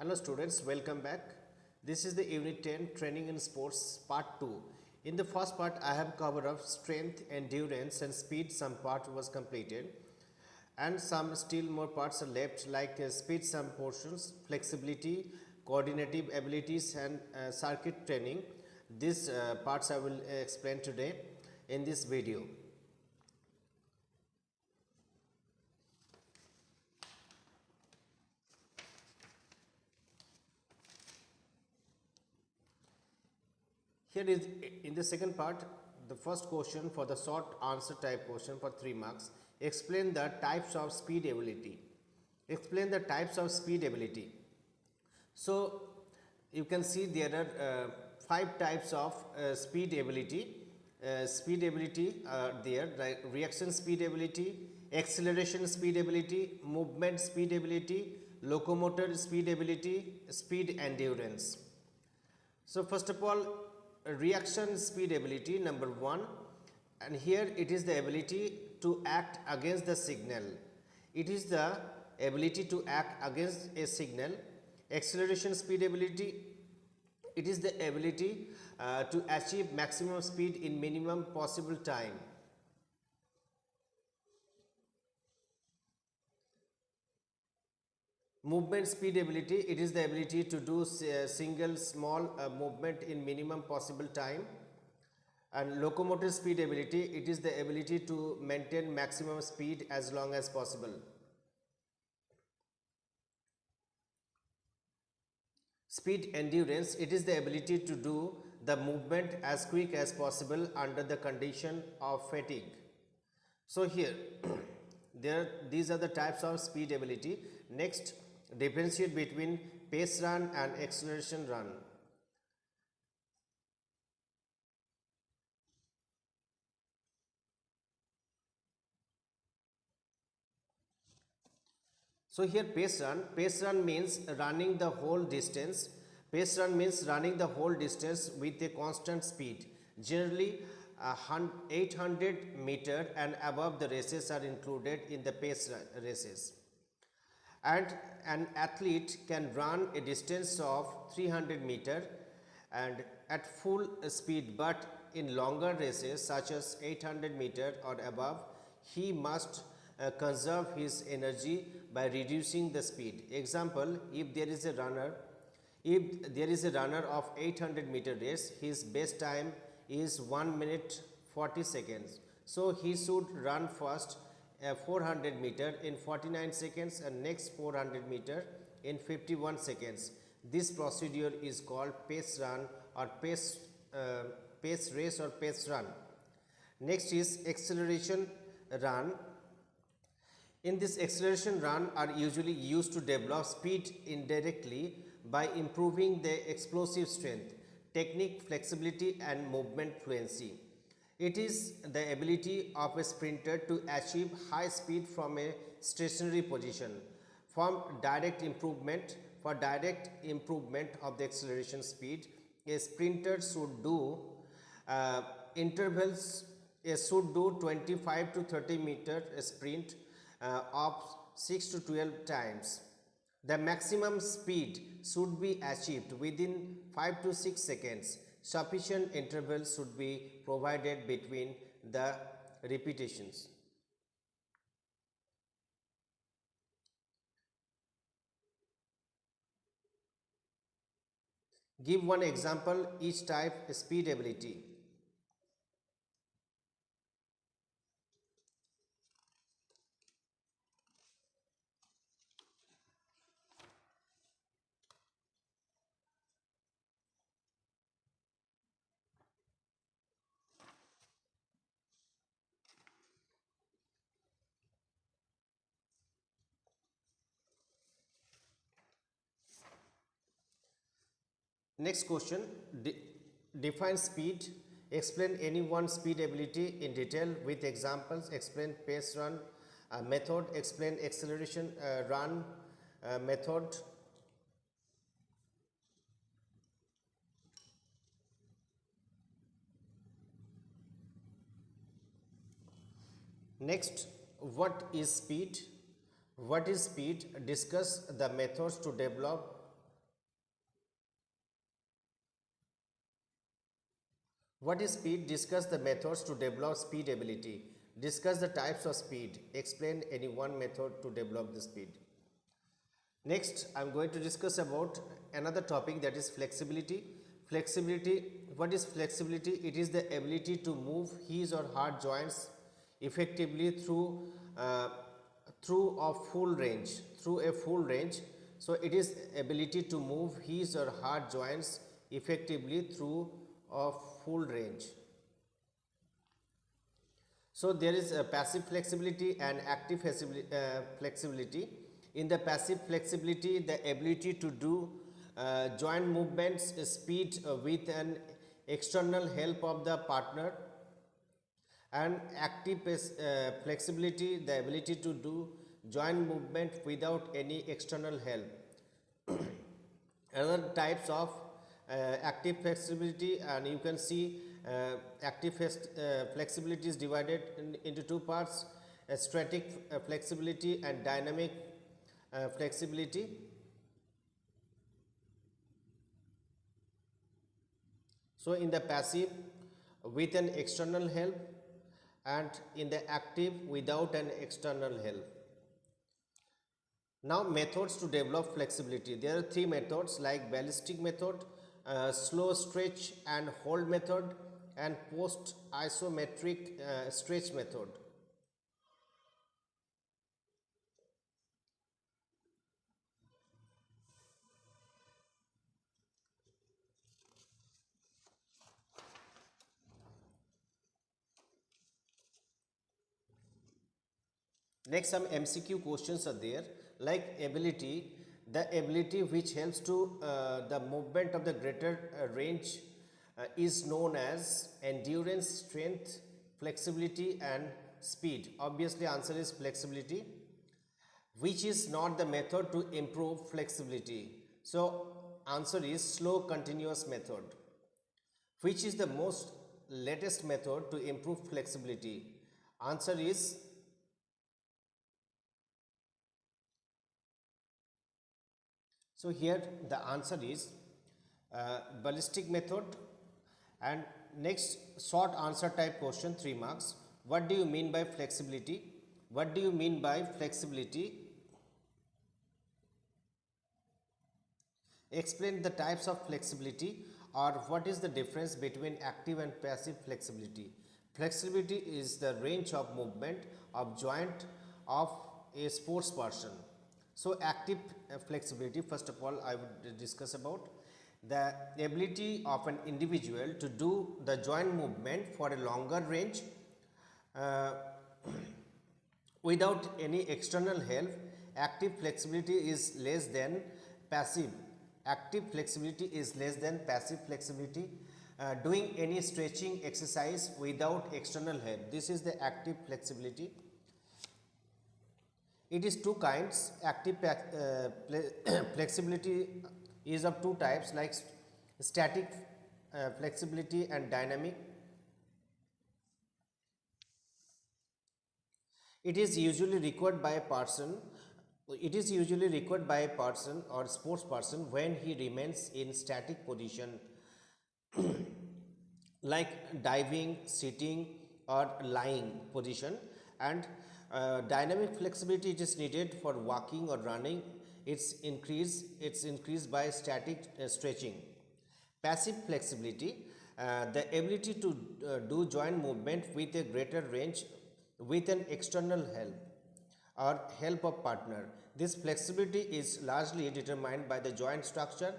Hello students, welcome back. This is the Unit 10 Training in Sports Part 2. In the first part, I have covered up strength, endurance and speed. Some part was completed and some still more parts are left like speed some portions, flexibility, coordinative abilities and circuit training. These parts I will explain today in this video. Here is in the second part, the first question for the short answer type question for 3 marks. Explain the types of speed ability. Explain the types of speed ability. So you can see there are 5 types of speed ability. Speed ability are there, like reaction speed ability, acceleration speed ability, movement speed ability, locomotor speed ability, speed endurance. So first of all, reaction speed ability number 1, and here it is the ability to act against the signal. It is the ability to act against a signal. Acceleration speed ability, it is the ability to achieve maximum speed in minimum possible time. Movement speed ability, it is the ability to do single small movement in minimum possible time. And locomotive speed ability, it is the ability to maintain maximum speed as long as possible. Speed endurance, it is the ability to do the movement as quick as possible under the condition of fatigue. So here these are the types of speed ability. Next, differentiate between pace run and acceleration run. So here pace run means running the whole distance. Pace run means running the whole distance with a constant speed. Generally 800 meter and above the races are included in the pace races. And an athlete can run a distance of 300 meter and at full speed, but in longer races such as 800 meter or above, he must conserve his energy by reducing the speed. Example, if there is a runner of 800 meter race, his best time is 1 minute 40 seconds. So he should run first 400 meter in 49 seconds and next 400 meter in 51 seconds. This procedure is called pace run or pace race or pace run. Next is acceleration run. In this acceleration run are usually used to develop speed indirectly by improving the explosive strength, technique, flexibility and movement fluency. It is the ability of a sprinter to achieve high speed from a stationary position. For direct improvement of the acceleration speed, a sprinter should do intervals. Should do 25 to 30 meter sprint of 6 to 12 times. The maximum speed should be achieved within 5 to 6 seconds. Sufficient intervals should be provided between the repetitions. Give one example each type speed ability. Next question, define speed. Explain any one speed ability in detail with examples. Explain pace run method. Explain acceleration run method. Next, what is speed? What is speed? Discuss the methods to develop What is speed? Discuss the methods to develop speed ability. Discuss the types of speed. Explain any one method to develop the speed. Next, I am going to discuss about another topic, that is flexibility. Flexibility, what is flexibility? It is the ability to move his or her joints effectively through a full range. So it is ability to move his or her joints effectively through a full range. So there is a passive flexibility and active flexibility. In the passive flexibility, the ability to do joint movements speed with an external help of the partner, and active flexibility, the ability to do joint movement without any external help. Other types of active flexibility, and you can see active flexibility is divided into two parts: static flexibility and dynamic flexibility. So in the passive, with an external help, and in the active, without an external help. Now methods to develop flexibility. There are three methods, like ballistic method, slow stretch and hold method, and post isometric stretch method. Next, some MCQ questions are there, like ability. The ability which helps to the movement of the greater range is known as endurance, strength, flexibility and speed. Obviously answer is flexibility. Which is not the method to improve flexibility? So answer is slow continuous method. Which is the most latest method to improve flexibility? Answer is so here the answer is ballistic method. And next, short answer type question, 3 marks. What do you mean by flexibility? What do you mean by flexibility? Explain the types of flexibility, or what is the difference between active and passive flexibility? Flexibility is the range of movement of joint of a sports person. So active flexibility, first of all, I would discuss about the ability of an individual to do the joint movement for a longer range uh, without any external help. Active flexibility is less than passive. Active flexibility is less than passive flexibility. Doing any stretching exercise without external help, this is the active flexibility. It is two kinds. Active flexibility is of two types, like static flexibility and dynamic. It is usually required by a person. It is usually required by a person or sports person when he remains in static position, like diving, sitting or lying position. And dynamic flexibility, it is needed for walking or running. It's increased by static stretching. Passive flexibility, the ability to do joint movement with a greater range with an external help or help of partner. This flexibility is largely determined by the joint structure,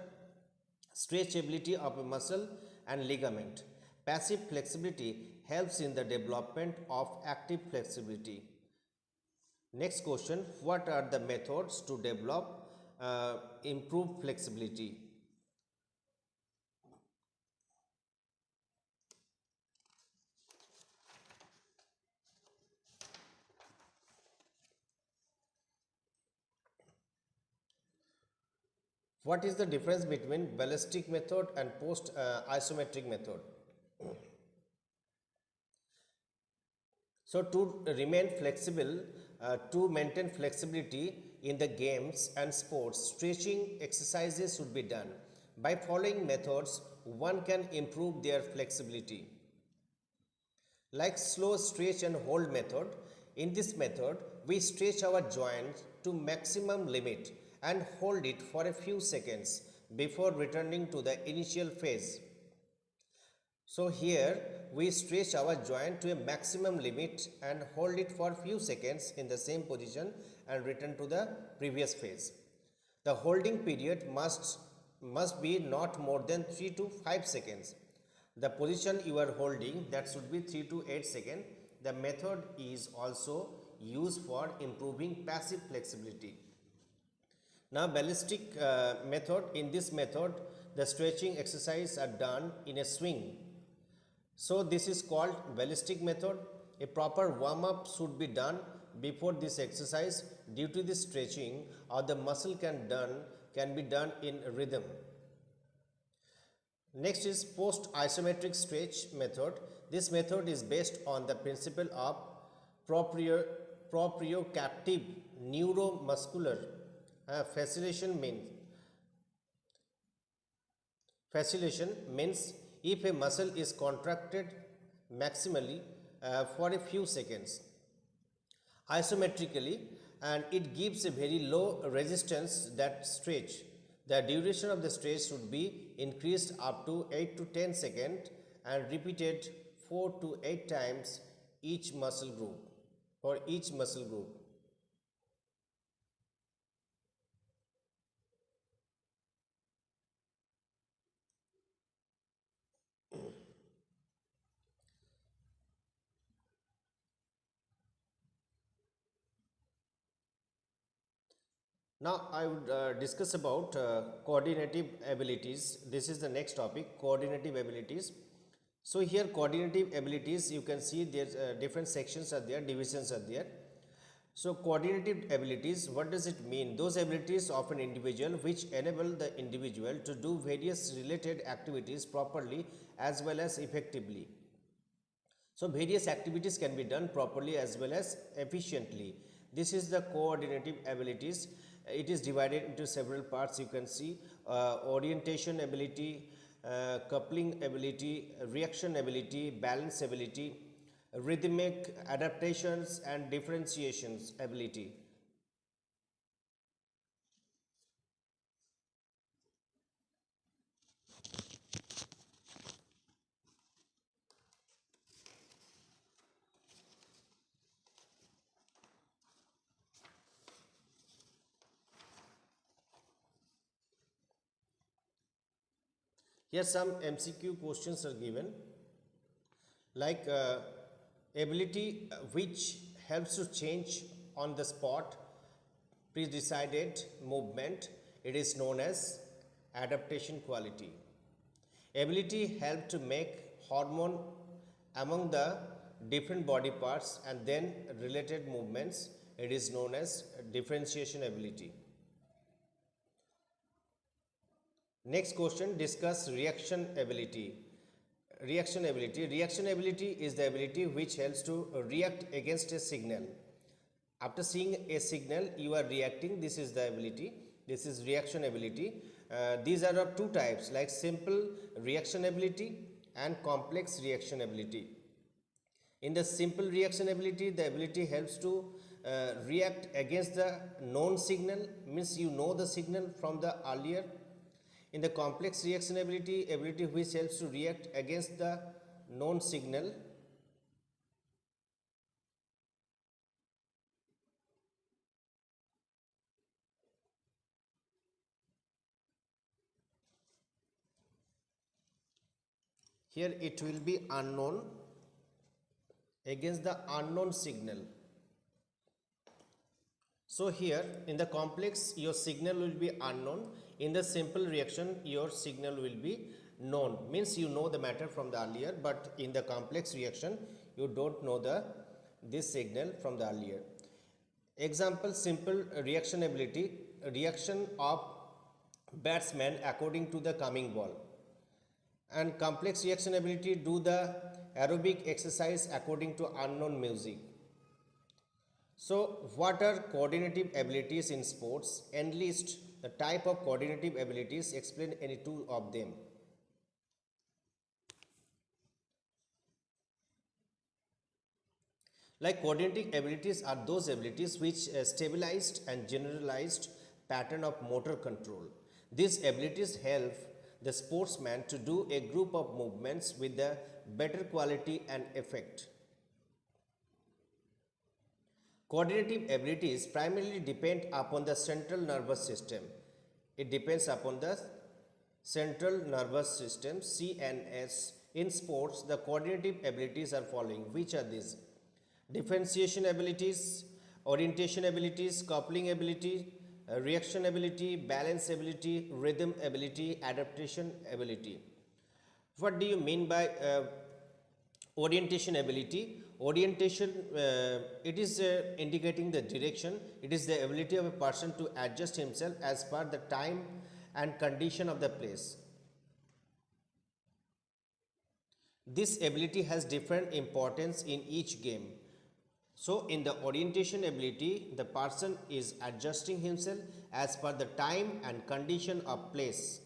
stretchability of a muscle and ligament. Passive flexibility helps in the development of active flexibility. Next question, what are the methods to develop improved flexibility? What is the difference between ballistic method and post isometric method? So to remain flexible, to maintain flexibility in the games and sports, stretching exercises should be done. By following methods, one can improve their flexibility. Like slow stretch and hold method, in this method we stretch our joint to maximum limit and hold it for a few seconds before returning to the initial phase. So here we stretch our joint to a maximum limit and hold it for few seconds in the same position and return to the previous phase. The holding period must be not more than 3 to 5 seconds. The position you are holding, that should be 3 to 8 seconds. The method is also used for improving passive flexibility. Now ballistic method, in this method the stretching exercise are done in a swing. So this is called ballistic method. A proper warm up should be done before this exercise due to the stretching, or the muscle can be done in rhythm. Next is post isometric stretch method. This method is based on the principle of propriocaptive neuromuscular facilitation means if a muscle is contracted maximally for a few seconds isometrically, and it gives a very low resistance that stretch. The duration of the stretch should be increased up to 8 to 10 seconds and repeated 4 to 8 times each muscle group for each muscle group. Now I would discuss about coordinative abilities. This is the next topic, coordinative abilities. So here coordinative abilities, you can see there different sections are there, divisions are there. So coordinative abilities, what does it mean? Those abilities of an individual which enable the individual to do various related activities properly as well as effectively. So various activities can be done properly as well as efficiently. This is the coordinative abilities. It is divided into several parts. You can see orientation ability, coupling ability, reaction ability, balance ability, rhythmic adaptations and differentiations ability. Here some MCQ questions are given, like ability which helps to change on the spot pre-decided movement. It is known as adaptation quality. Ability help to make hormone among the different body parts and then related movements. It is known as differentiation ability. Next question, discuss reaction ability. Reaction ability. Reaction ability is the ability which helps to react against a signal. After seeing a signal, you are reacting. This is the ability. This is reaction ability. These are of two types, like simple reaction ability and complex reaction ability. In the simple reaction ability, the ability helps to react against the known signal, means you know the signal from the earlier. In the complex reaction ability, ability which helps to react against the known signal. Here it will be unknown, against the unknown signal. So here in the complex your signal will be unknown. In the simple reaction your signal will be known, means you know the matter from the earlier, but in the complex reaction you don't know this signal from the earlier. Example, simple reaction ability, reaction of batsman according to the coming ball. And complex reaction ability, do the aerobic exercise according to unknown music. So what are coordinative abilities in sports? Enlist the type of coordinative abilities, explain any two of them. Like coordinating abilities are those abilities which stabilized and generalized pattern of motor control. These abilities help the sportsman to do a group of movements with a better quality and effect. Coordinative abilities primarily depend upon the central nervous system. It depends upon the central nervous system CNS. In sports, the coordinative abilities are following. Which are these? Differentiation abilities, orientation abilities, coupling ability, reaction ability, balance ability, rhythm ability, adaptation ability. What do you mean by orientation ability? Orientation, it is indicating the direction. It is the ability of a person to adjust himself as per the time and condition of the place. This ability has different importance in each game. So in the orientation ability, the person is adjusting himself as per the time and condition of place.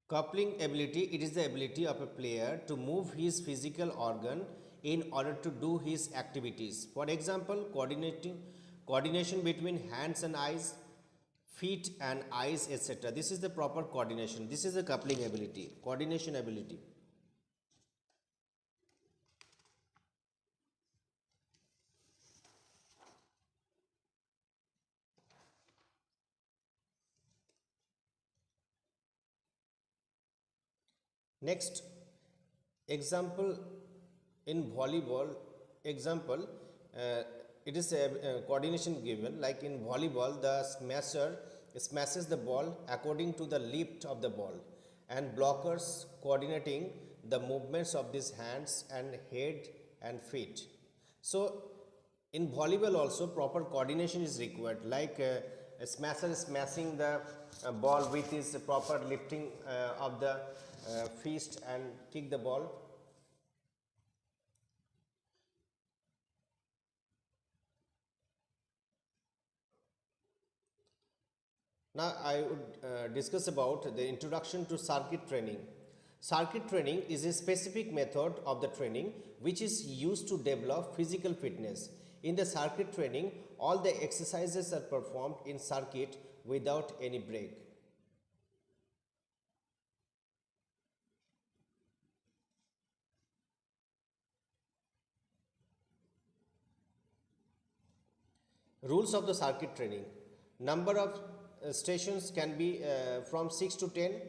Coupling ability, it is the ability of a player to move his physical organ in order to do his activities. For example, coordination between hands and eyes, feet and eyes, etc. This is the proper coordination. This is the coupling ability, coordination ability. Next example, in volleyball, example, it is a coordination given. Like in volleyball, the smasher smashes the ball according to the lift of the ball, and blockers coordinating the movements of these hands and head and feet. So in volleyball also proper coordination is required. Like a smasher is smashing the ball with his proper lifting of the fist and kick the ball. Now I would discuss about the introduction to circuit training. Circuit training is a specific method of the training which is used to develop physical fitness. In the circuit training, all the exercises are performed in circuit without any break. Rules of the circuit training. Number of stations can be from 6 to 10.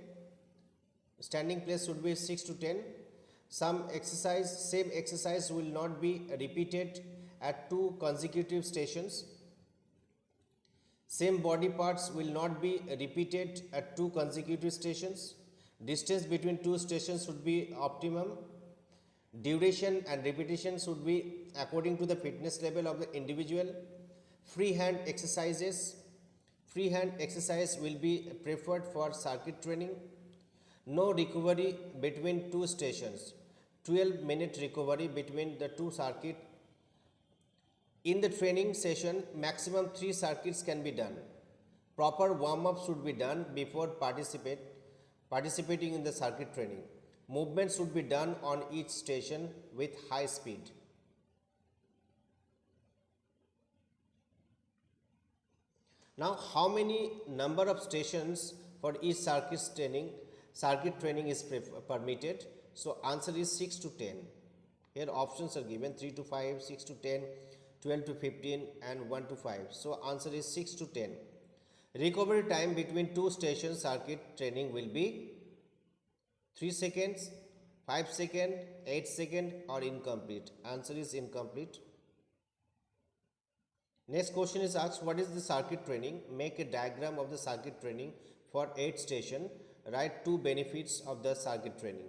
Standing place should be 6 to 10. Same exercise will not be repeated at two consecutive stations. Same body parts will not be repeated at two consecutive stations. Distance between two stations should be optimum. Duration and repetition should be according to the fitness level of the individual. Freehand exercises. Freehand exercise will be preferred for circuit training. No recovery between two stations. 12-minute recovery between the two circuits. In the training session, maximum 3 circuits can be done. Proper warm-up should be done before participating in the circuit training. Movement should be done on each station with high speed. Now, how many number of stations for each circuit training is permitted? So, answer is 6 to 10. Here options are given 3 to 5, 6 to 10, 12 to 15 and 1 to 5. So, answer is 6 to 10. Recovery time between two stations circuit training will be 3 seconds, 5 seconds, 8 seconds or incomplete. Answer is incomplete. Next question is asked, what is the circuit training? Make a diagram of the circuit training for 8 station. Write 2 benefits of the circuit training.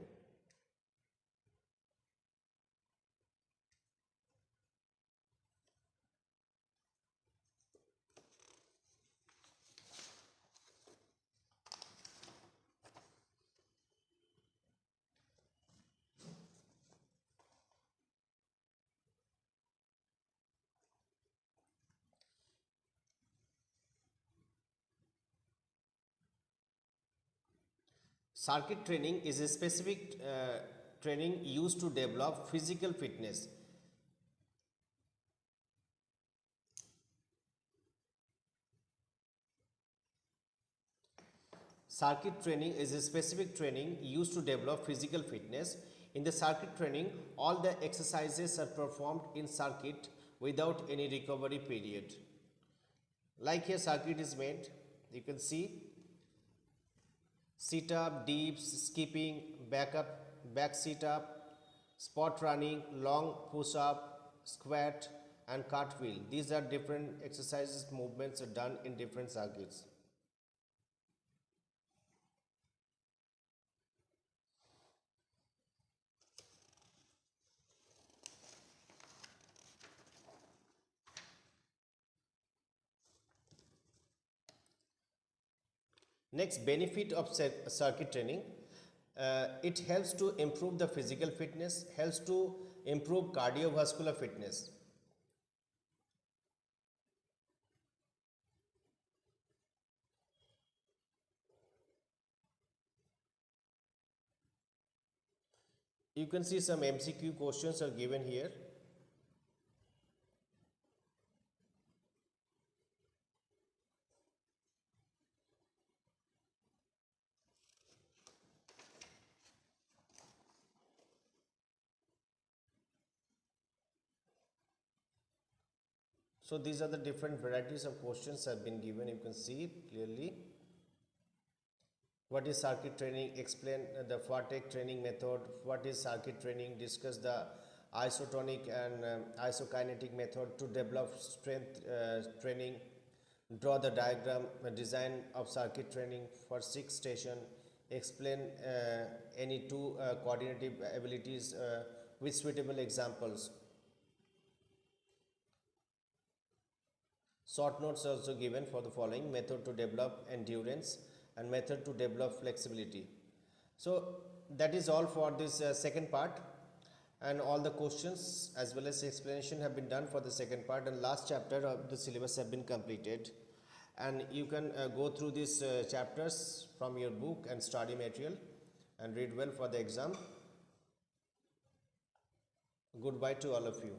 Circuit training is a specific training used to develop physical fitness. Circuit training is a specific training used to develop physical fitness. In the circuit training, all the exercises are performed in circuit without any recovery period. Like here circuit is made, you can see sit up, dips, skipping, back up, back sit up, spot running, long push up, squat and cartwheel. These are different exercises, movements are done in different circuits. Next, benefit of circuit training. It helps to improve the physical fitness, helps to improve cardiovascular fitness. You can see some MCQ questions are given here. So these are the different varieties of questions have been given. You can see it clearly. What is circuit training? Explain the FATEC training method. What is circuit training? Discuss the isotonic and isokinetic method to develop strength training. Draw the diagram, design of circuit training for 6 station. Explain any two coordinative abilities with suitable examples. Short notes are also given for the following: method to develop endurance and method to develop flexibility. So that is all for this second part, and all the questions as well as explanation have been done for the second part, and last chapter of the syllabus have been completed. And you can go through these chapters from your book and study material and read well for the exam. Goodbye to all of you.